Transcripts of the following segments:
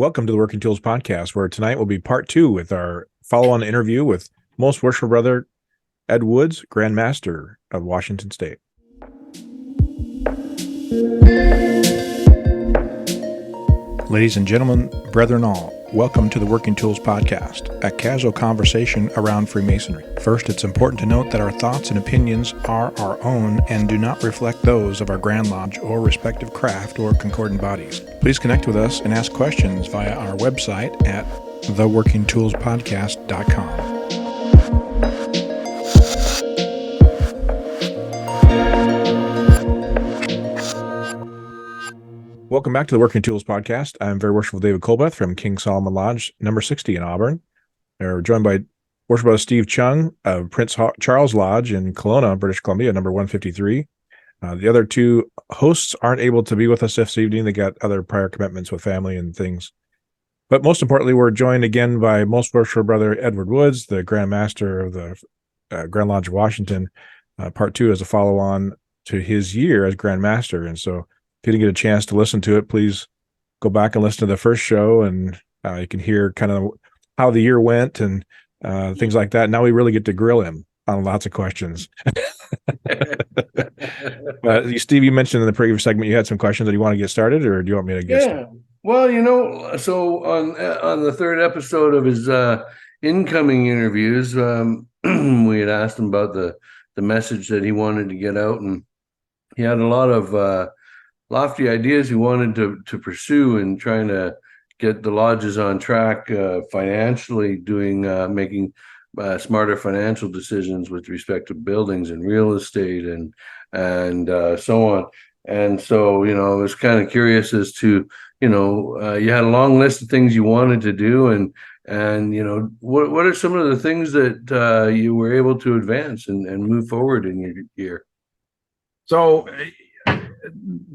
Welcome to the Working Tools Podcast, where tonight will be part 2 with our follow-on interview with Most Worshipful Brother Ed Woods, Grand Master of Washington State. Ladies and gentlemen, brethren all, welcome to the Working Tools Podcast, a casual conversation around Freemasonry. First, it's important to note that our thoughts and opinions are our own and do not reflect those of our Grand Lodge or respective craft or concordant bodies. Please connect with us and ask questions via our website at theworkingtoolspodcast.com. Welcome back to the Working Tools Podcast. I'm Very Worshipful David Colbeth from King Solomon Lodge, number 60 in Auburn. We're joined by Worshipful Brother Steve Chung of Prince Charles Lodge in Kelowna, British Columbia, number 153. The other two hosts aren't able to be with us this evening. They got other prior commitments with family and things. But most importantly, we're joined again by Most Worshipful Brother Edward Woods, the Grand Master of the Grand Lodge of Washington. Part 2 is a follow-on to his year as Grand Master. And so if you didn't get a chance to listen to it, please go back and listen to the first show, and you can hear kind of how the year went and things like that. Now we really get to grill him on lots of questions. Steve, you mentioned in the previous segment you had some questions that you want to get started, or do you want me to get started? Well, so on the third episode of his incoming interviews, we had asked him about the message that he wanted to get out, and he had a lot of lofty ideas he wanted to pursue in trying to get the lodges on track financially, making smarter financial decisions with respect to buildings and real estate and so on. And so, I was kind of curious as to, you had a long list of things you wanted to do, and what are some of the things that you were able to advance and move forward in your year? So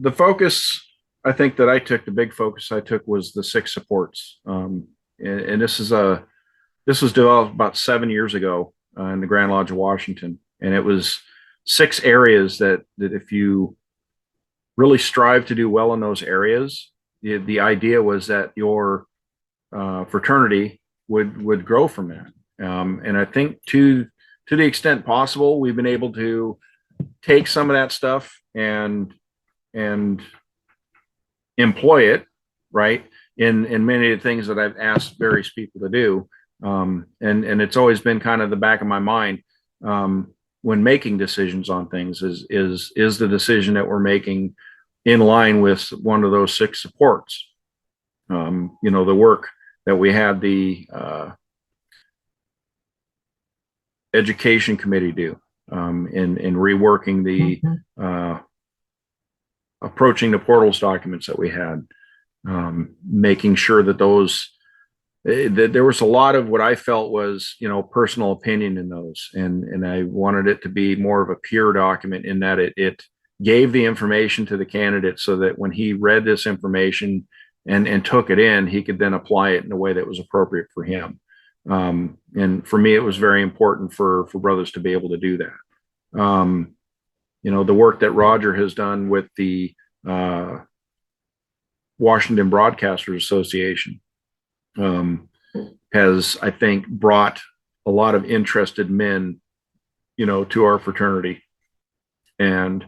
the focus, I think that I took, the big focus I took was the 6 supports. And this was developed about 7 years ago in the Grand Lodge of Washington. And it was 6 areas that if you really strive to do well in those areas, the idea was that your fraternity would grow from that. And I think to the extent possible, we've been able to take some of that stuff and employ it, right, in many of the things that I've asked various people to do. And it's always been kind of the back of my mind when making decisions on things is the decision that we're making in line with one of those 6 supports. The work that we had the education committee do in reworking the approaching the portals documents that we had, making sure that that there was a lot of what I felt was, personal opinion in those. And I wanted it to be more of a peer document in that it gave the information to the candidate so that when he read this information and took it in, he could then apply it in a way that was appropriate for him. And for me, it was very important for brothers to be able to do that. The work that Roger has done with the Washington Broadcasters Association has, I think, brought a lot of interested men, to our fraternity. And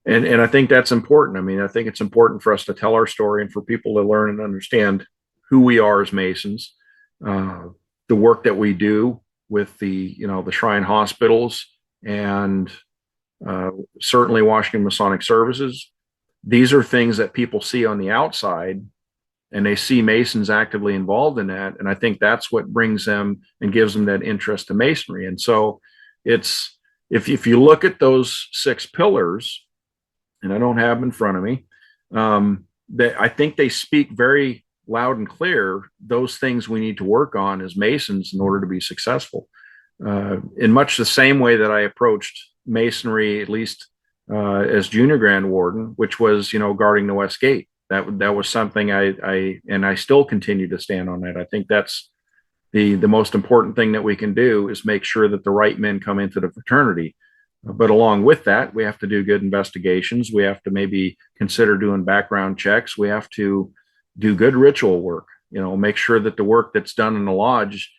I think that's important. I mean, I think it's important for us to tell our story and for people to learn and understand who we are as Masons, the work that we do with the Shrine Hospitals and certainly Washington Masonic Services. These are things that people see on the outside, and they see Masons actively involved in that. And I think that's what brings them and gives them that interest to Masonry. And so it's, if you look at those 6 pillars, and I don't have them in front of me, that I think they speak very loud and clear, those things we need to work on as Masons in order to be successful. In much the same way that I approached Masonry, at least as junior Grand Warden, which was, guarding the West Gate. That was something I still continue to stand on that. I think that's the most important thing that we can do is make sure that the right men come into the fraternity. But along with that, we have to do good investigations. We have to maybe consider doing background checks. We have to do good ritual work. make sure that the work that's done in the lodge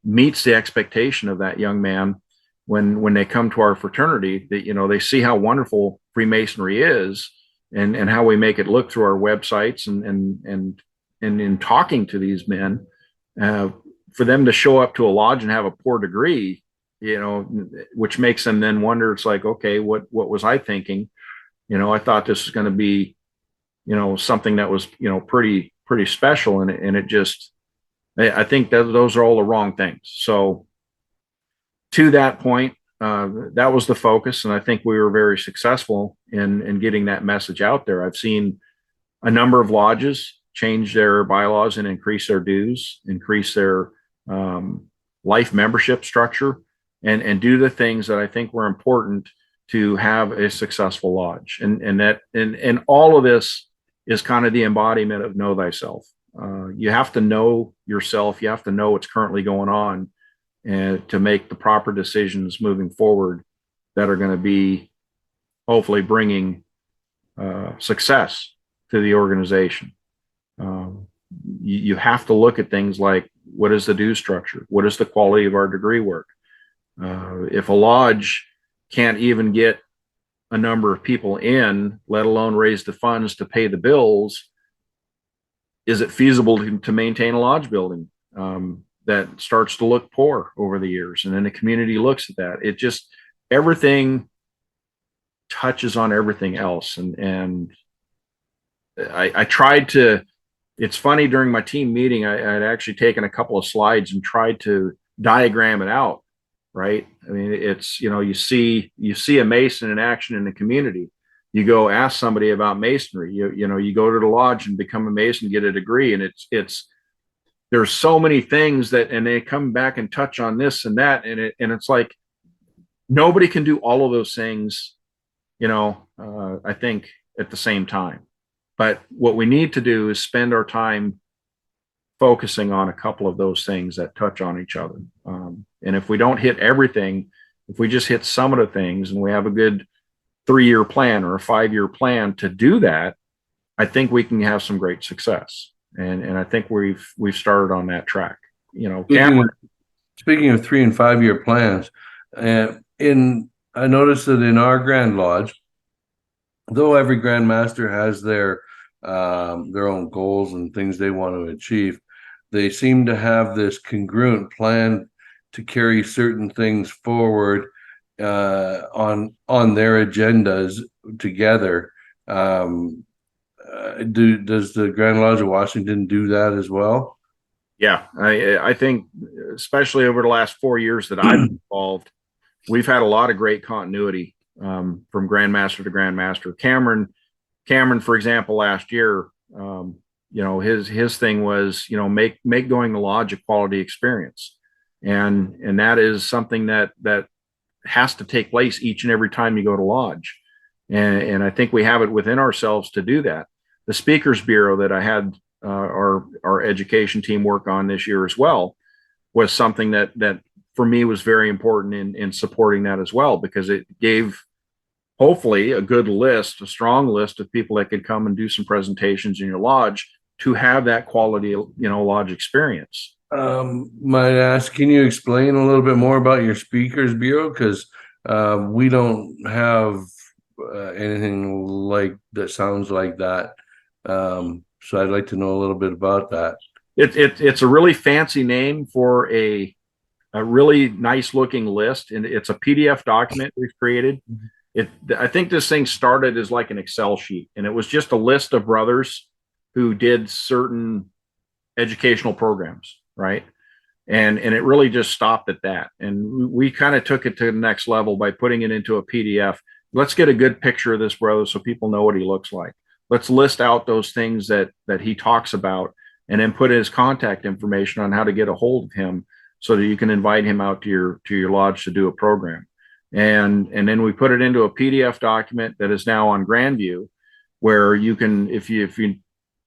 meets the expectation of that young man when they come to our fraternity, that, they see how wonderful Freemasonry is and how we make it look through our websites and in talking to these men, for them to show up to a lodge and have a poor degree, which makes them then wonder, it's like, okay, what was I thinking? I thought this was going to be, something that was, pretty special. And it just, I think that those are all the wrong things. So to that point, that was the focus. And I think we were very successful in getting that message out there. I've seen a number of lodges change their bylaws and increase their dues, increase their life membership structure, and do the things that I think were important to have a successful lodge. And all of this is kind of the embodiment of know thyself. You have to know yourself. You have to know what's currently going on, and to make the proper decisions moving forward that are going to be hopefully bringing success to the organization. You have to look at things like, what is the due structure? What is the quality of our degree work? If a lodge can't even get a number of people in, let alone raise the funds to pay the bills, is it feasible to maintain a lodge building that starts to look poor over the years? And then the community looks at that. It just, everything touches on everything else. And I tried to, it's funny, during my team meeting, I'd actually taken a couple of slides and tried to diagram it out, right? I mean, it's, you see a Mason in action in the community. You go ask somebody about Masonry, you go to the lodge and become a Mason, get a degree. And there's so many things and they come back and touch on this and that. And it's like, nobody can do all of those things, I think, at the same time. But what we need to do is spend our time focusing on a couple of those things that touch on each other. And if we don't hit everything, if we just hit some of the things, and we have a good 3-year plan or a 5-year plan to do that, I think we can have some great success. And I think we've started on that track. Speaking of 3 and 5-year plans, I noticed that in our Grand Lodge, though every Grand Master has their own goals and things they want to achieve, they seem to have this congruent plan to carry certain things forward on their agendas together. Does the Grand Lodge of Washington do that as well? Yeah, I think, especially over the last 4 years that I've been involved, we've had a lot of great continuity from Grandmaster to Grandmaster. Cameron, for example, last year, his thing was, make going to lodge a quality experience, and that is something that has to take place each and every time you go to lodge, and I think we have it within ourselves to do that. The Speakers Bureau that I had our education team work on this year as well was something that for me was very important in supporting that as well, because it gave hopefully a good list, a strong list of people that could come and do some presentations in your lodge to have that quality, lodge experience. Might ask, can you explain a little bit more about your Speakers Bureau? Because we don't have anything like that sounds like that. So I'd like to know a little bit about that. It's a really fancy name for a really nice looking list, and it's a PDF document we've created. I think this thing started as like an Excel sheet, and it was just a list of brothers who did certain educational programs, right? And it really just stopped at that. And we kind of took it to the next level by putting it into a PDF. Let's get a good picture of this brother so people know what he looks like. Let's list out those things that he talks about, and then put his contact information on how to get a hold of him so that you can invite him out to your lodge to do a program. And then we put it into a PDF document that is now on Grandview, where you can, if you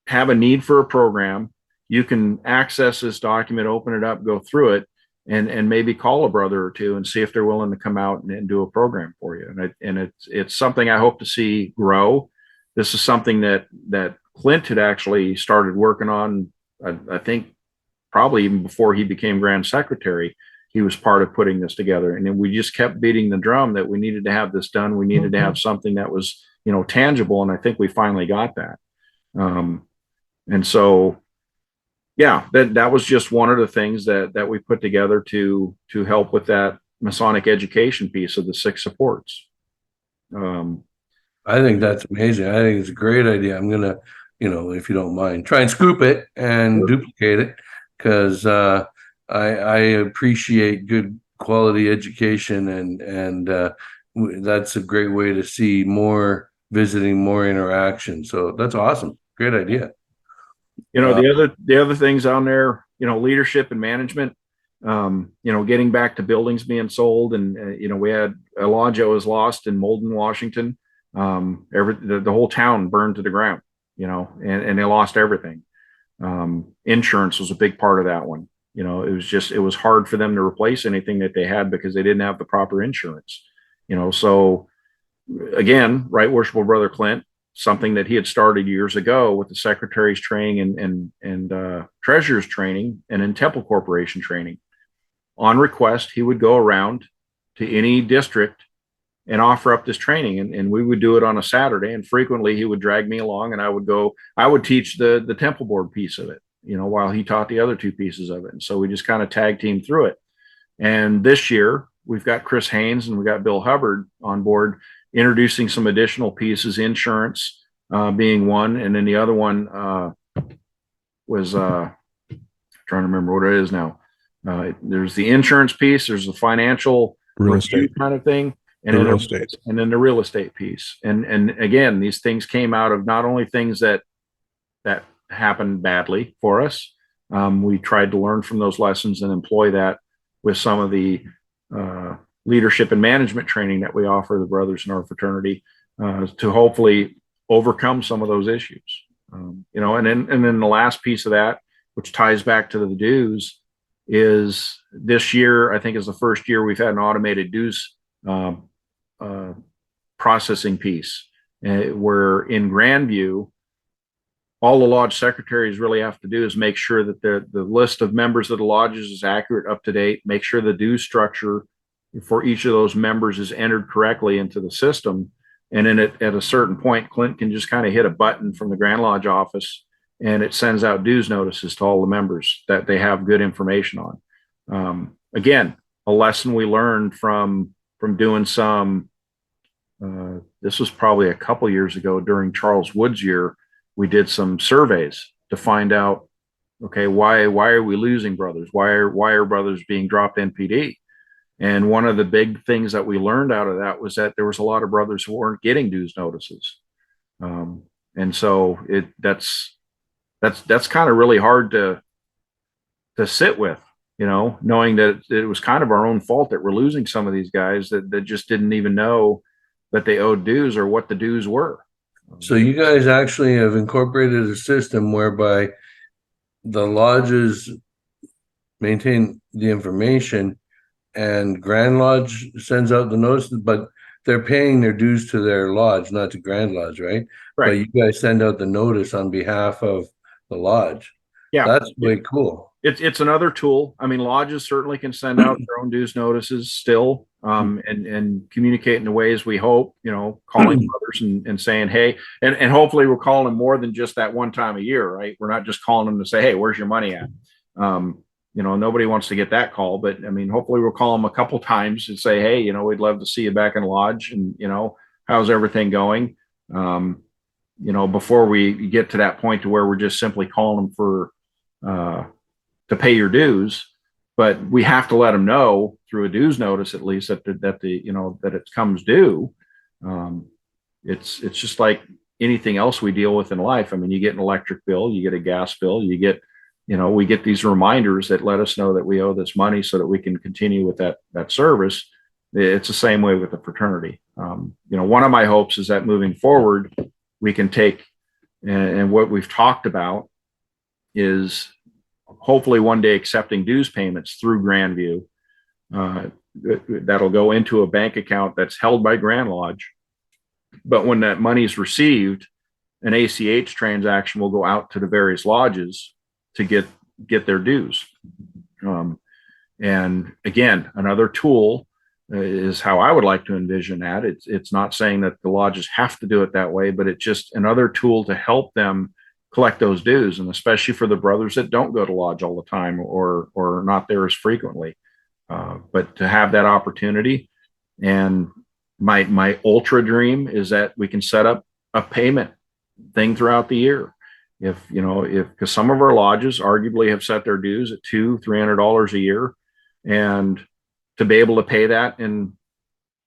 have a need for a program, you can access this document, open it up, go through it, and maybe call a brother or two and see if they're willing to come out and do a program for you. And it's something I hope to see grow. This is something that Clint had actually started working on, I think probably even before he became Grand Secretary, he was part of putting this together. And then we just kept beating the drum that we needed to have this done. We needed to have something that was, tangible. And I think we finally got that. And so, yeah, that was just one of the things that we put together to help with that Masonic education piece of the 6 supports. I think that's amazing. I think it's a great idea. I'm gonna, if you don't mind, try and scoop it and Sure. duplicate it, because I appreciate good quality education, and that's a great way to see more visiting, more interaction. So that's awesome. Great idea. The other things on there, leadership and management, getting back to buildings being sold, and we had a lodge that was lost in Molden, Washington. The whole town burned to the ground, and they lost everything. Insurance was a big part of that one. It was hard for them to replace anything that they had because they didn't have the proper insurance. So again, Right Worshipful Brother Clint, something that he had started years ago with the secretary's training and treasurer's training, and in Temple Corporation training. On request, he would go around to any district and offer up this training, and we would do it on a Saturday. And frequently he would drag me along, and I would teach the Temple Board piece of it, while he taught the other 2 pieces of it. And so we just kind of tag team through it. And this year we've got Chris Haynes and we got Bill Hubbard on board, introducing some additional pieces, insurance being one. And then the other one was trying to remember what it is now. There's the insurance piece, there's the financial real estate kind of thing, and then the real estate piece. And again, these things came out of not only things that happened badly for us. We tried to learn from those lessons and employ that with some of the leadership and management training that we offer the brothers in our fraternity to hopefully overcome some of those issues. And then the last piece of that, which ties back to the dues, is this year, I think, is the first year we've had an automated dues processing piece, where in Grandview, all the lodge secretaries really have to do is make sure that the list of members of the lodges is accurate, up to date, make sure the dues structure for each of those members is entered correctly into the system. And then at a certain point, Clint can just kind of hit a button from the Grand Lodge office, and it sends out dues notices to all the members that they have good information on. Again, a lesson we learned from doing some, this was probably a couple years ago during Charles Wood's year. We did some surveys to find out, okay, why are we losing brothers? Why are brothers being dropped NPD? And one of the big things that we learned out of that was that there was a lot of brothers who weren't getting dues notices. And so that's kind of really hard to sit with, knowing that it was kind of our own fault that we're losing some of these guys that just didn't even know that they owed dues or what the dues were. So you guys actually have incorporated a system whereby the lodges maintain the information and Grand Lodge sends out the notices, but they're paying their dues to their lodge, not to Grand Lodge, right? Right. But you guys send out the notice on behalf of the lodge. Yeah. That's way cool. It's another tool. I mean, lodges certainly can send out their own dues notices still, and communicate in the ways we hope, calling brothers and saying, hey, and hopefully we're calling them more than just that one time a year, right? We're not just calling them to say, hey, where's your money at? Nobody wants to get that call, but I mean, hopefully we'll call them a couple times and say, hey, we'd love to see you back in lodge, and how's everything going? Before we get to that point to where we're just simply calling them for to pay your dues, but we have to let them know through a dues notice at least that it comes due. It's just like anything else we deal with in life. I mean, you get an electric bill, you get a gas bill, you get we get these reminders that let us know that we owe this money so that we can continue with that service. It's the same way with the fraternity. One of my hopes is that moving forward, we can take, and what we've talked about is hopefully one day accepting dues payments through Grandview. That'll go into a bank account that's held by Grand Lodge. But when that money is received, an ACH transaction will go out to the various lodges to get their dues. And again, another tool is how I would like to envision that. It's not saying that the lodges have to do it that way, but it's just another tool to help them collect those dues, and especially for the brothers that don't go to lodge all the time or not there as frequently. But to have that opportunity, and my ultra dream is that we can set up a payment thing throughout the year. Because some of our lodges arguably have set their dues at $200-300 a year, and to be able to pay that in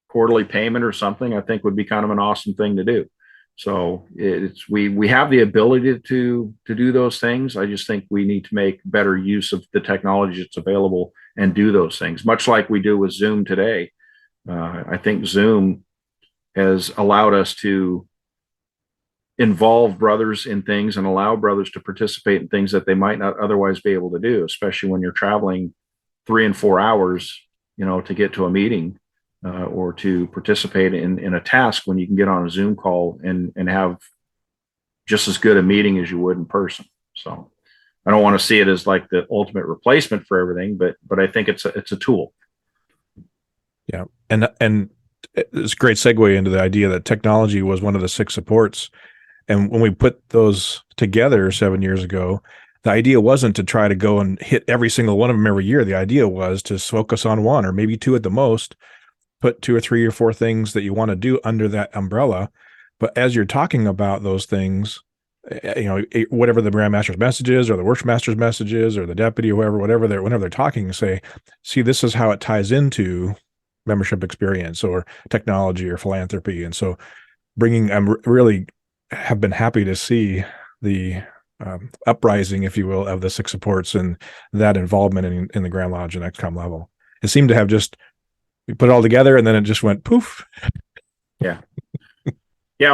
quarterly payment or something, I think would be kind of an awesome thing to do. So we have the ability to do those things. I just think we need to make better use of the technology that's available and do those things, much like we do with Zoom today. I think Zoom has allowed us to involve brothers in things and allow brothers to participate in things that they might not otherwise be able to do, especially when you're traveling 3 and 4 hours, to get to a meeting or to participate in a task, when you can get on a Zoom call and have just as good a meeting as you would in person. So I don't want to see it as like the ultimate replacement for everything, but I think it's a tool. Yeah. And it's a great segue into the idea that technology was one of the 6 supports. And when we put those together 7 years ago, the idea wasn't to try to go and hit every single one of them every year. The idea was to focus on 1 or maybe 2 at the most, put 2 or 3 or 4 things that you want to do under that umbrella. But as you're talking about those things, whatever the Grand Master's message is, or the Worship Master's message is, or the deputy, or whenever they're talking, say, see, this is how it ties into membership experience or technology or philanthropy. And so I'm really have been happy to see the uprising, if you will, of the 6 supports and that involvement in the Grand Lodge and XCOM level. It seemed to have we put it all together and then it just went poof. Yeah. Yeah.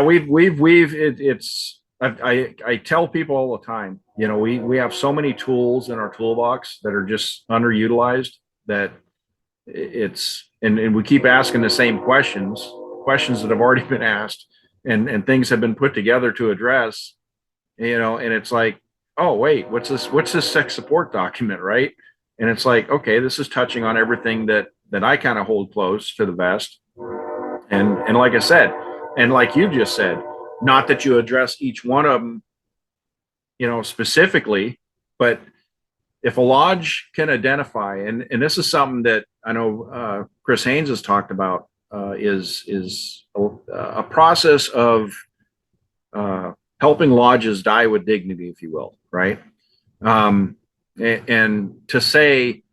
I tell people all the time, we have so many tools in our toolbox that are just underutilized, that and we keep asking the same questions that have already been asked, and things have been put together to address, and it's like, oh, wait, what's this 6 support document, right? And it's like, okay, this is touching on everything that I kind of hold close to the vest. And like I said, and like you just said, not that you address each one of them, specifically, but if a lodge can identify, and this is something that I know Chris Haynes has talked about, is a process of helping lodges die with dignity, if you will, right? And to say,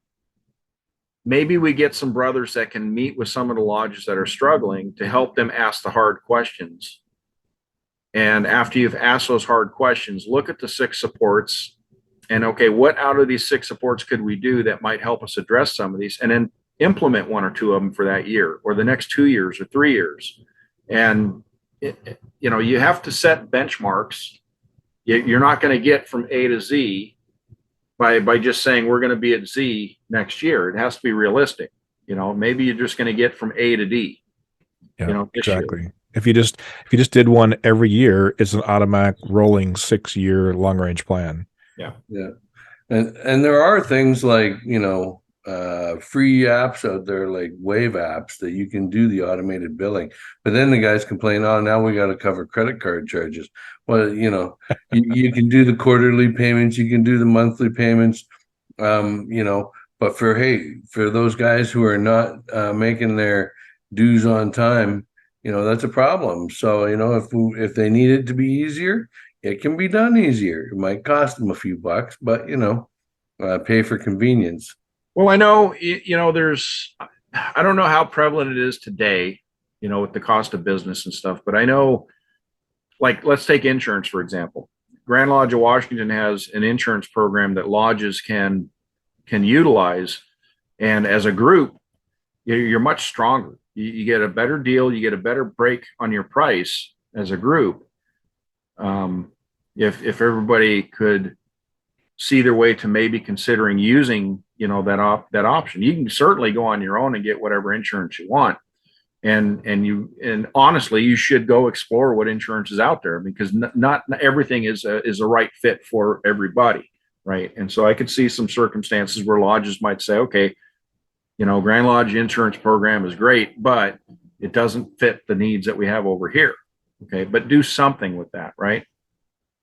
maybe we get some brothers that can meet with some of the lodges that are struggling to help them ask the hard questions. And after you've asked those hard questions, look at the 6 supports and, okay, what out of these 6 supports could we do that might help us address some of these, and then implement 1 or 2 of them for that year or the next 2 years or 3 years. And, you have to set benchmarks. You're not going to get from A to Z by just saying we're going to be at Z next year. It has to be realistic. Maybe you're just going to get from A to D. Yeah, exactly. Year. If you just did one every year, it's an automatic rolling 6-year long range plan. Yeah. Yeah. And there are things like, free apps out there, like Wave apps, that you can do the automated billing. But then the guys complain, oh, now we got to cover credit card charges. Well, you can do the quarterly payments, you can do the monthly payments, but for those guys who are not making their dues on time, that's a problem. So, if they need it to be easier, it can be done easier. It might cost them a few bucks, but, pay for convenience. Well, I know, I don't know how prevalent it is today, with the cost of business and stuff, but I know, like, let's take insurance, for example. Grand Lodge of Washington has an insurance program that lodges can utilize. And as a group, you're much stronger. You get a better deal. You get a better break on your price as a group. If everybody could see their way to maybe considering using, that option, you can certainly go on your own and get whatever insurance you want. and honestly, you should go explore what insurance is out there, because not everything is a right fit for everybody, right? And so I could see some circumstances where lodges might say, okay, Grand Lodge insurance program is great, but it doesn't fit the needs that we have over here. Okay, but do something with that, right?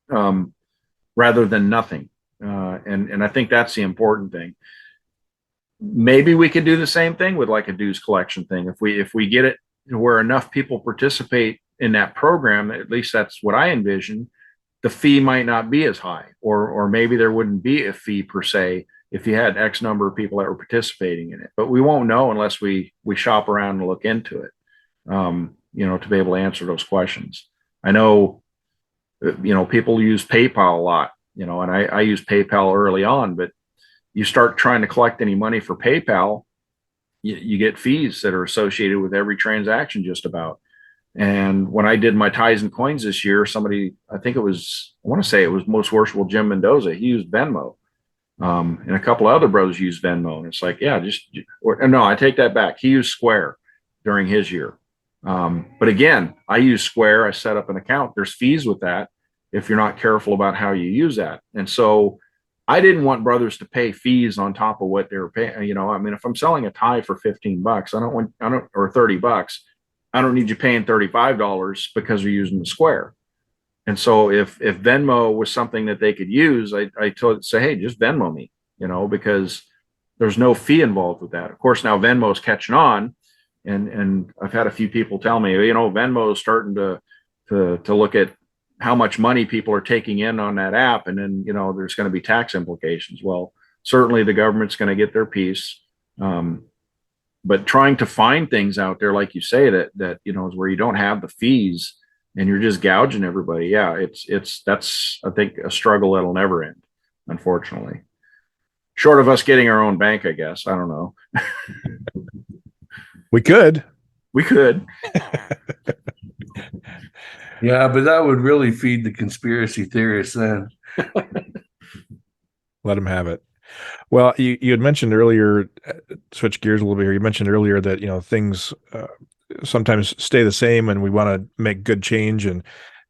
Rather than nothing. And I think that's the important thing. Maybe we could do the same thing with like a dues collection thing. If we get it where enough people participate in that program, at least that's what I envision, the fee might not be as high, or maybe there wouldn't be a fee per se if you had X number of people that were participating in it. But we won't know unless we shop around and look into it, to be able to answer those questions. I know, people use PayPal a lot, and I used PayPal early on, but you start trying to collect any money for PayPal, you get fees that are associated with every transaction just about. And when I did my ties and coins this year, somebody, I want to say it was Most Worshipful Jim Mendoza, he used Venmo. And a couple of other brothers use Venmo. And it's like, yeah, no, I take that back. He used Square during his year. But again, I use Square. I set up an account. There's fees with that if you're not careful about how you use that. And so I didn't want brothers to pay fees on top of what they were paying. If I'm selling a tie for $15, or $30, I don't need you paying $35 because you're using the Square. And so if Venmo was something that they could use, I say, hey, just Venmo me, because there's no fee involved with that. Of course, now Venmo is catching on, and I've had a few people tell me, Venmo is starting to look at how much money people are taking in on that app, and then there's going to be tax implications. Well, certainly the government's going to get their piece, but trying to find things out there, like you say, that is where you don't have the fees and you're just gouging everybody. Yeah, that's I think a struggle that'll never end, unfortunately. Short of us getting our own bank, I guess. I don't know. We could. Yeah, but that would really feed the conspiracy theorists then. Let them have it. Well, you had mentioned earlier, switch gears a little bit here. You mentioned earlier that, things sometimes stay the same and we want to make good change, and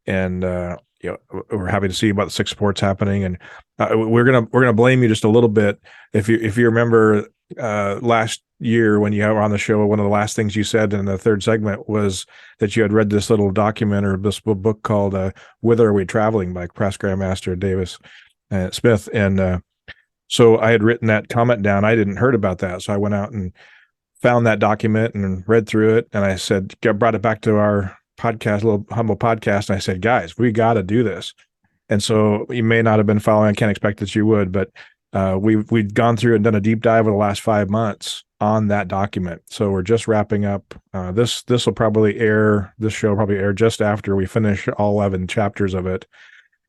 we're happy to see about the 6 sports happening. And we're going to blame you just a little bit. If you remember last year when you were on the show, one of the last things you said in the third segment was that you had read this little document or this book called Whither Are We Traveling by Press Grandmaster Davis Smith. And so I had written that comment down. I didn't heard about that. So I went out and found that document and read through it. And I said, brought it back to our podcast, a little humble podcast. And I said, guys, we got to do this. And so you may not have been following. I can't expect that you would, but we've gone through and done a deep dive over the last 5 months on that document. So we're just wrapping up. This show will probably air just after we finish all 11 chapters of it.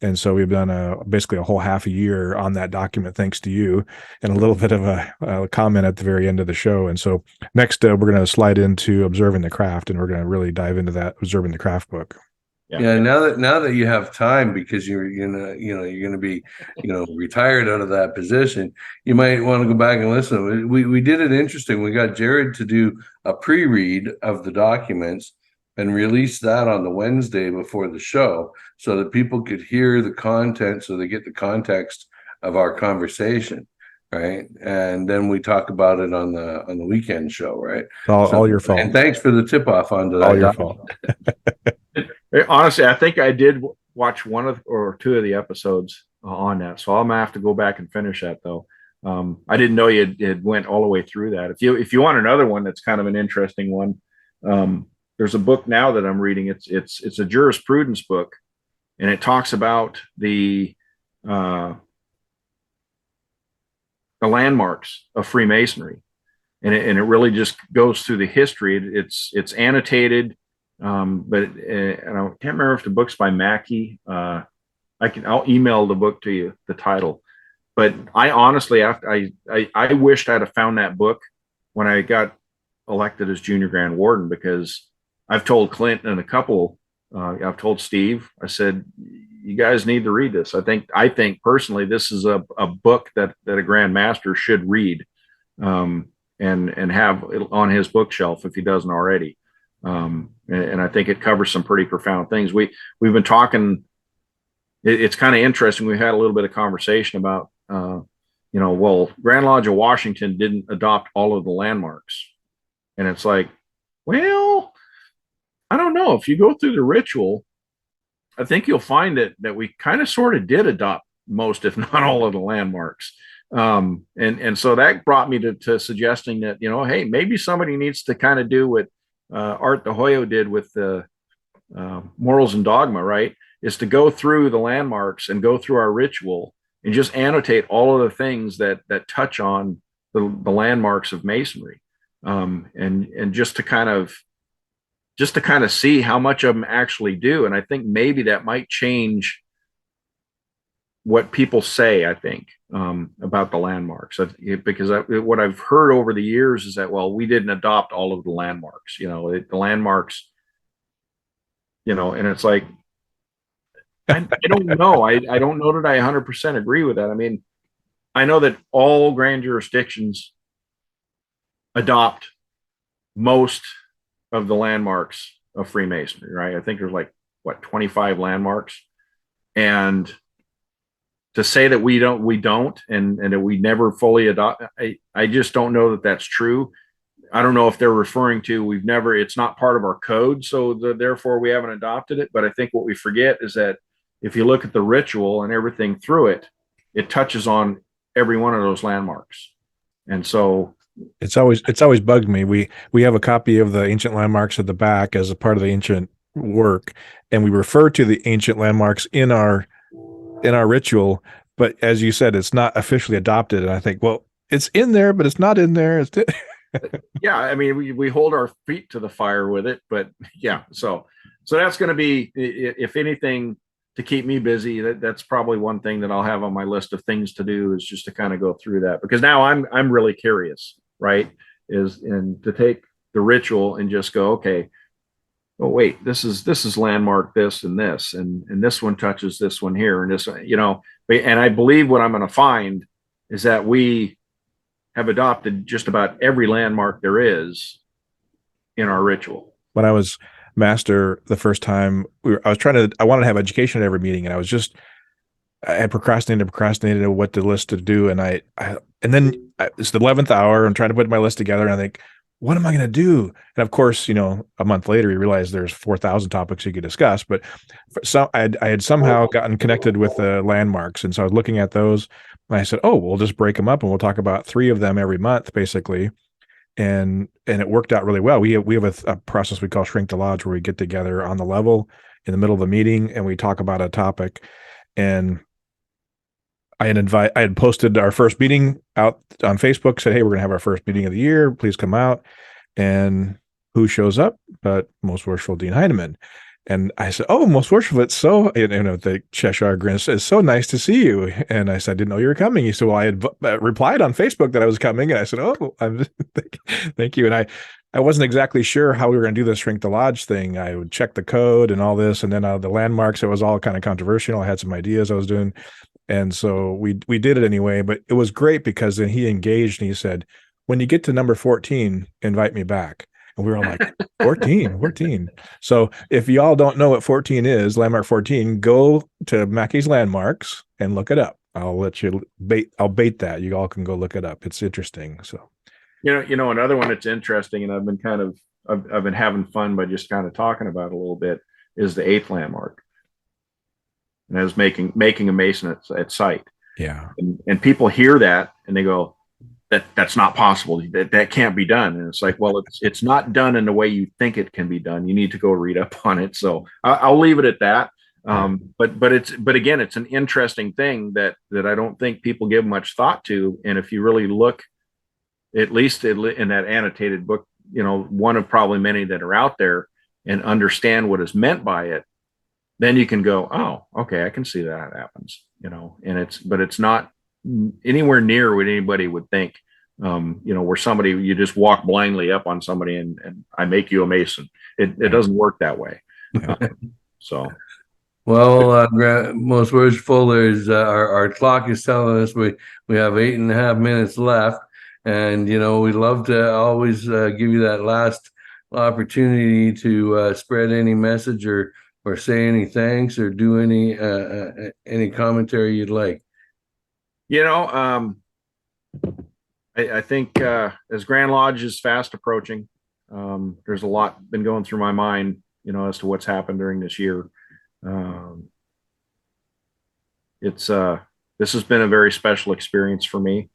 And so we've done basically a whole half a year on that document, thanks to you, and a little bit of a comment at the very end of the show. And so next, we're going to slide into Observing the Craft, and we're going to really dive into that Observing the Craft book. Yeah. Now that you have time, because you're going to be retired out of that position, you might want to go back and listen. We did it interesting. We got Jarrod to do a pre-read of the documents and release that on the Wednesday before the show, so that people could hear the content, so they get the context of our conversation, right? And then we talk about it on the weekend show, right? All your fault. And thanks for the tip off onto that. All your fault. Honestly, I think I did watch one or two of the episodes on that, so I'm gonna have to go back and finish that though. I didn't know you had went all the way through that. If you want another one that's kind of an interesting one, there's a book now that I'm reading. It's a jurisprudence book, and it talks about the landmarks of Freemasonry, and it really just goes through the history. It's annotated, but and I can't remember if the book's by Mackey. I'll email the book to you, the title. But I honestly, I wished I'd have found that book when I got elected as junior grand warden, because I've told Clint and I've told Steve, I said, you guys need to read this. I think personally, this is a book that a Grand Master should read, and have on his bookshelf if he doesn't already. And I think it covers some pretty profound things. We've been talking. It's kind of interesting. We had a little bit of conversation about, well, Grand Lodge of Washington didn't adopt all of the landmarks, and it's like, well, I don't know. If you go through the ritual, I think you'll find that we kind of sort of did adopt most, if not all, of the landmarks. And so that brought me to suggesting that, hey, maybe somebody needs to kind of do what Art de Hoyo did with the Morals and Dogma, right? Is to go through the landmarks and go through our ritual and just annotate all of the things that touch on the landmarks of Masonry, and just to kind of see how much of them actually do. And I think maybe that might change what people say, I think, about the landmarks, because what I've heard over the years is that, well, we didn't adopt all of the landmarks, the landmarks, and it's like, I don't know. I don't know that I 100% agree with that. I mean, I know that all grand jurisdictions adopt most of the landmarks of Freemasonry, right? I think there's 25 landmarks. And to say that we don't, and that we never fully adopt, I just don't know that that's true. I don't know if they're referring to it's not part of our code, so therefore we haven't adopted it. But I think what we forget is that if you look at the ritual and everything through it, it touches on every one of those landmarks. And so it's always bugged me. We have a copy of the ancient landmarks at the back as a part of the ancient work, and we refer to the ancient landmarks in our ritual. But as you said, it's not officially adopted. And I think, well, it's in there, but it's not in there. Yeah, I mean, we hold our feet to the fire with it, but yeah. So that's going to be, if anything, to keep me busy. That's probably one thing that I'll have on my list of things to do, is just to kind of go through that, because now I'm really curious, right? And to take the ritual and just go, okay, oh wait, this is landmark this and this, and this one touches this one here, and this one, and I believe what I'm going to find is that we have adopted just about every landmark there is in our ritual. When I was master the first time, I wanted to have education at every meeting, and I had procrastinated what the list to do, and then it's the 11th hour. I'm trying to put my list together, and I think, what am I going to do? And of course, a month later, you realize there's 4,000 topics you could discuss. But I had somehow gotten connected with the landmarks, and so I was looking at those, and I said, "Oh, we'll just break them up, and we'll talk about 3 of them every month, basically." And it worked out really well. We have a process we call Shrink the Lodge, where we get together on the level in the middle of the meeting and we talk about a topic. And I had posted our first meeting out on Facebook, said, "Hey, we're going to have our first meeting of the year. Please come out." And who shows up but Most Worshipful Dean Heinemann. And I said, "Oh, Most Worshipful, it's so," the Cheshire grin says, "It's so nice to see you." And I said, "I didn't know you were coming." He said, "Well, I had replied on Facebook that I was coming." And I said, "Oh, thank you." And I wasn't exactly sure how we were going to do this Shrink the Lodge thing. I would check the code and all this. And then the landmarks, it was all kind of controversial. I had some ideas I was doing. And so we did it anyway. But it was great because then he engaged and he said, "When you get to number 14, invite me back." And we were all like, 14. So if y'all don't know what 14 is, landmark 14, go to Mackey's Landmarks and look it up. I'll let you I'll bait that. You all can go look it up. It's interesting. So, another one that's interesting, and I've been having fun by just kind of talking about it a little bit, is the 8th landmark. And I was making a Mason at sight. Yeah. And people hear that and they go, that's not possible. That can't be done. And it's like, well, it's not done in the way you think it can be done. You need to go read up on it. So I'll leave it at that. But again, it's an interesting thing that I don't think people give much thought to. And if you really look, at least in that annotated book, one of probably many that are out there, and understand what is meant by it, then you can go, oh, okay, I can see that happens, and it's not anywhere near what anybody would think, where somebody, you just walk blindly up on somebody and I make you a Mason. It doesn't work that way. Yeah. So, well, Most Worshipful, there's our clock is telling us we have 8.5 minutes left, and we'd love to always give you that last opportunity to spread any message or say any thanks or do any commentary you'd like. I think as Grand Lodge is fast approaching, there's a lot been going through my mind, as to what's happened during this year. This has been a very special experience for me.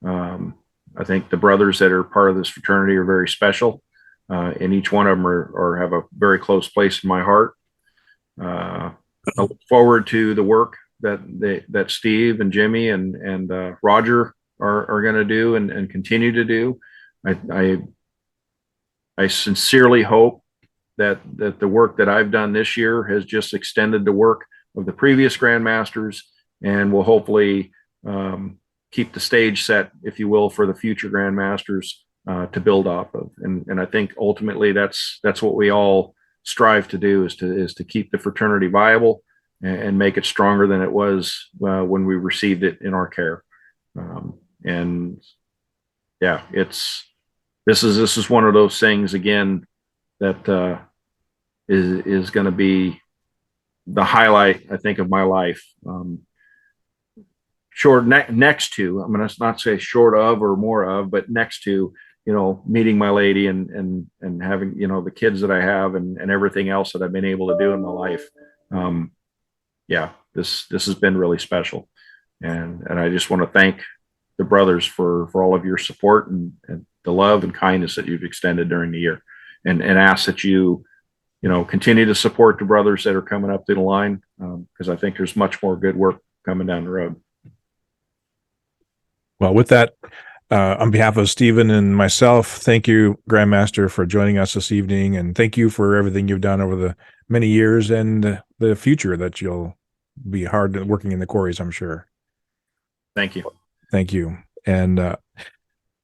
I think the brothers that are part of this fraternity are very special, and each one of them have a very close place in my heart. I look forward to the work that Steve and Jimmy and Roger are going to do and continue to do. I sincerely hope that the work that I've done this year has just extended the work of the previous Grandmasters, and will hopefully keep the stage set, if you will, for the future Grandmasters to build off of. And I think ultimately that's what we all strive to do, is to keep the fraternity viable and make it stronger than it was when we received it in our care. This is one of those things again that is going to be the highlight, I think, of my life. Next to, I'm going to not say short of or more of, but next to, meeting my lady and having, the kids that I have and everything else that I've been able to do in my life. This has been really special. And I just want to thank the brothers for all of your support and the love and kindness that you've extended during the year, and ask that you continue to support the brothers that are coming up through the line, because I think there's much more good work coming down the road. Well, with that, on behalf of Stephen and myself, thank you, Grandmaster, for joining us this evening, and thank you for everything you've done over the many years and the future that you'll be hard working in the quarries, I'm sure. Thank you. Thank you. And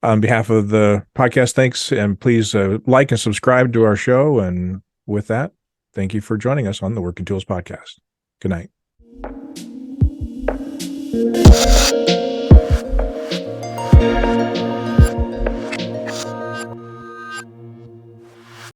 on behalf of the podcast, thanks, and please like and subscribe to our show. And with that, thank you for joining us on the Working Tools Podcast. Good night.